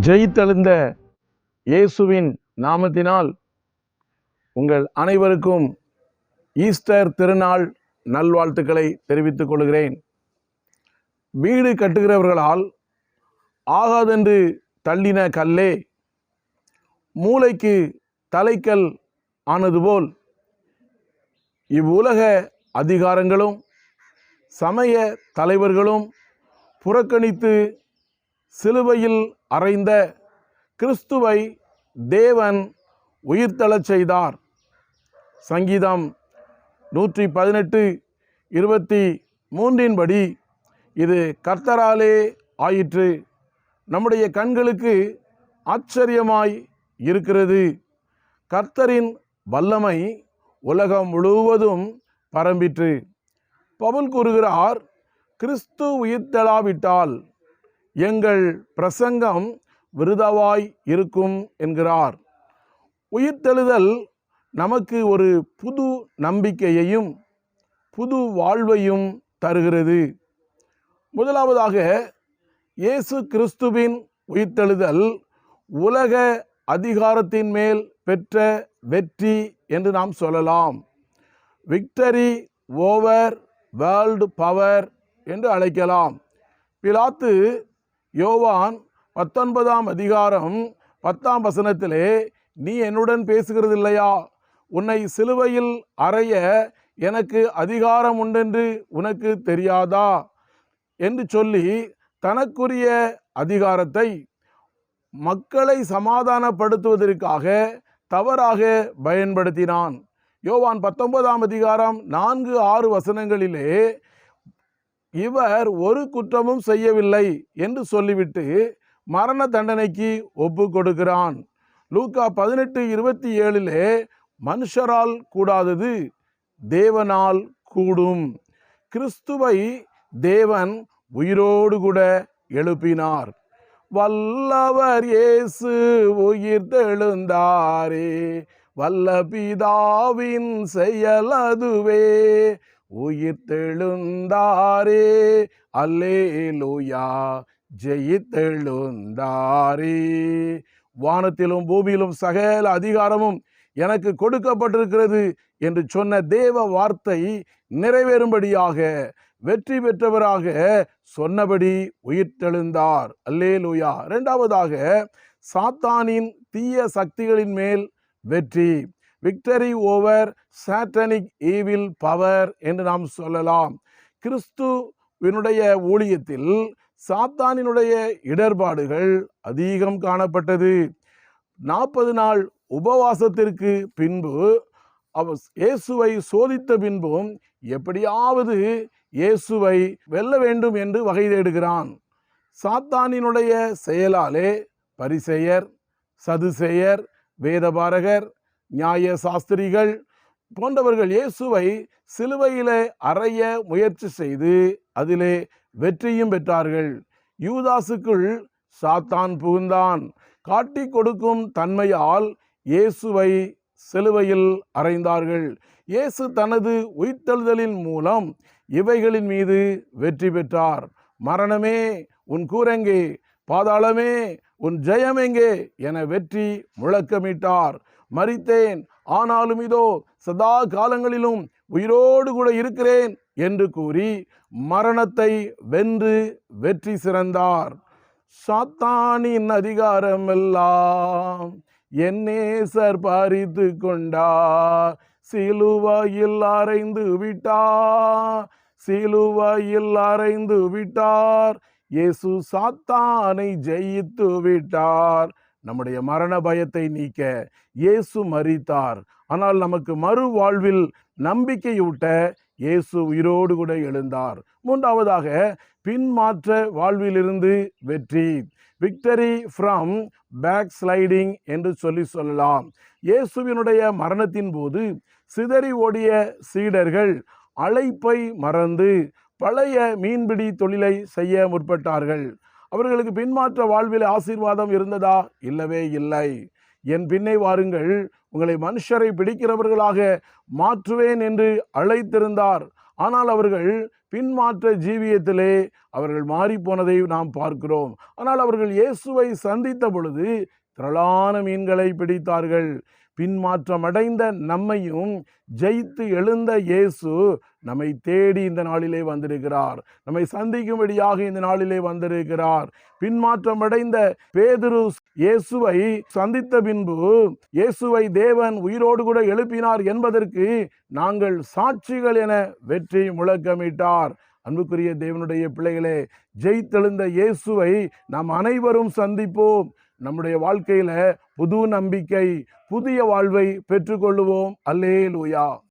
ஜெயித்தெழுந்த இயேசுவின் நாமத்தினால் உங்கள் அனைவருக்கும் ஈஸ்டர் திருநாள் நல்வாழ்த்துக்களை தெரிவித்துக் கொள்கிறேன். வீடு கட்டுகிறவர்களால் ஆகாதென்று தள்ளின கல்லே மூளைக்கு தலைக்கல் ஆனது போல் இவ்வுலக அதிகாரங்களும் சமய தலைவர்களும் புறக்கணித்து சிலுவையில் அறைந்த கிறிஸ்துவை தேவன் உயிர்த்தெழச் செய்தார். சங்கீதம் 118:23 படி இது கர்த்தராலே ஆயிற்று. நம்முடைய கண்களுக்கு ஆச்சரியமாய் இருக்கிறது. கர்த்தரின் வல்லமை உலகம் முழுவதும் பரம்பிற்று. பவுல் கூறுகிறார், கிறிஸ்து உயிர்த்தெழாவிட்டால் எங்கள் பிரசங்கம் விருதாவாய் இருக்கும் என்கிறார். உயிர்த்தெழுதல் நமக்கு ஒரு புது நம்பிக்கையையும் புது வாழ்வையும் தருகிறது. முதலாவதாக, இயேசு கிறிஸ்துவின் உயிர்த்தெழுதல் உலக அதிகாரத்தின் மேல் பெற்ற வெற்றி என்று நாம் சொல்லலாம். விக்டரி ஓவர் வேர்ல்டு பவர் என்று அழைக்கலாம். பிலாத்து யோவான் 19:10 நீ என்னுடன் பேசுகிறது இல்லையா? உன்னை சிலுவையில் அறைய எனக்கு அதிகாரம் உண்டென்று உனக்கு தெரியாதா என்று சொல்லி தனக்குரிய அதிகாரத்தை மக்களை சமாதானப்படுத்துவதற்காக தவறாக பயன்படுத்தினான். யோவான் 19:4-6 இவர் ஒரு குற்றமும் செய்யவில்லை என்று சொல்லிவிட்டு மரண தண்டனைக்கு ஒப்பு கொடுக்கிறான். லூக்கா 18:27 மனுஷரால் கூடாதது தேவனால் கூடும். கிறிஸ்துவை தேவன் உயிரோடு கூட எழுப்பினார். வல்லவர் இயேசு உயிர்த்தெழுந்தாரே, வல்ல பிதாவின் செயல் அதுவே, உயிர்த்தெழுந்தாரே அல்லேலூயா, ஜெயித்தெழுந்தாரே. வானத்திலும் பூமியிலும் சகல அதிகாரமும் எனக்கு கொடுக்கப்பட்டிருக்கிறது என்று சொன்ன தேவ வார்த்தை நிறைவேறும்படியாக வெற்றி பெற்றவராக சொன்னபடி உயிர்த்தெழுந்தார். அல்லேலூயா. இரண்டாவதாக, சாத்தானின் தீய சக்திகளின் மேல் வெற்றி. Victory over satanic evil power என்று நாம் சொல்லலாம். கிறிஸ்துவினுடைய ஊழியத்தில் சாத்தானினுடைய இடர்பாடுகள் அதிகம் காணப்பட்டது. 40 நாள் உபவாசத்திற்கு பின்பு அவர் இயேசுவை சோதித்த பின்பும் எப்படியாவது இயேசுவை வெல்ல வேண்டும் என்று வகை தேடுகிறான். சாத்தானினுடைய செயலாலே பரிசேயர், சதுசேயர், வேதபாரகர், நியாய சாஸ்திரிகள் போன்றவர்கள் இயேசுவை சிலுவையிலே அறைய முயற்சி செய்து அதிலே வெற்றியும் பெற்றார்கள். யூதாசுக்குள் சாத்தான் புகுந்தான். காட்டி கொடுக்கும் தன்மையால் இயேசுவை சிலுவையில் அறைந்தார்கள். இயேசு தனது உயிர்த்தெழுதலின் மூலம் இவைகளின் மீது வெற்றி பெற்றார். மரணமே உன் கூரெங்கே, பாதாளமே உன் ஜெயமெங்கே என வெற்றி முழக்கமிட்டார். மரித்தேன், ஆனாலும் இதோ சதா காலங்களிலும் உயிரோடு கூட இருக்கிறேன் என்று கூறி மரணத்தை வென்று வெற்றி சிறந்தார். சாத்தானின் அதிகாரம் எல்லாம் என் நேசர் பறித்து கொண்டார், சிலுவையில் அறைந்து விட்டார், சிலுவையில் அறைந்து விட்டார், இயேசு சாத்தானை ஜெயித்து விட்டார். நம்முடைய மரண பயத்தை நீக்க இயேசு மரித்தார். ஆனால் நமக்கு மறு வாழ்வில் நம்பிக்கையூட்ட இயேசு உயிரோடு கூட எழுந்தார். மூன்றாவதாக, பின்மாற்ற வாழ்விலிருந்து வெற்றி. விக்டரி ஃப்ரம் பேக் ஸ்லைடிங் என்று சொல்லலாம். இயேசுவினுடைய மரணத்தின் போது சிதறி ஓடிய சீடர்கள் அழைப்பை மறந்து பழைய மீன்பிடி தொழிலை செய்ய முற்பட்டார்கள். அவர்களுக்கு பின்மாற்ற வாழ்வில் ஆசீர்வாதம் இருந்ததா? இல்லவே இல்லை. என் பின்னே வாருங்கள், உங்களை மனுஷரை பிடிக்கிறவர்களாக மாற்றுவேன் என்று அழைத்திருந்தார். ஆனால் அவர்கள் பின்மாற்ற ஜீவியத்திலே அவர்கள் மாறிப்போனதை நாம் பார்க்கிறோம். ஆனால் அவர்கள் இயேசுவை சந்தித்த பொழுது திரளான மீன்களை பிடித்தார்கள். பின்மாற்றமடைந்த நம்மையும் ஜெயித்து எழுந்த இயேசு நம்மை தேடி இந்த நாளிலே வந்திருக்கிறார். நம்மை சந்திக்கும்படியாக இந்த நாளிலே வந்திருக்கிறார். பின்மாற்றமடைந்த பேதுரு இயேசுவை சந்தித்த பின்பு இயேசுவை தேவன் உயிரோடு கூட எழுப்பினார் என்பதற்கு நாங்கள் சாட்சிகள் என வெற்றி முழக்கமிட்டார். அன்புக்குரிய தேவனுடைய பிள்ளைகளே, ஜெயித்தெழுந்த இயேசுவை நாம் அனைவரும் சந்திப்போம். நம்முடைய வாழ்க்கையில புது நம்பிக்கை, புதிய வாழ்வை பெற்றுக்கொள்ளுவோம். அல்லேலூயா.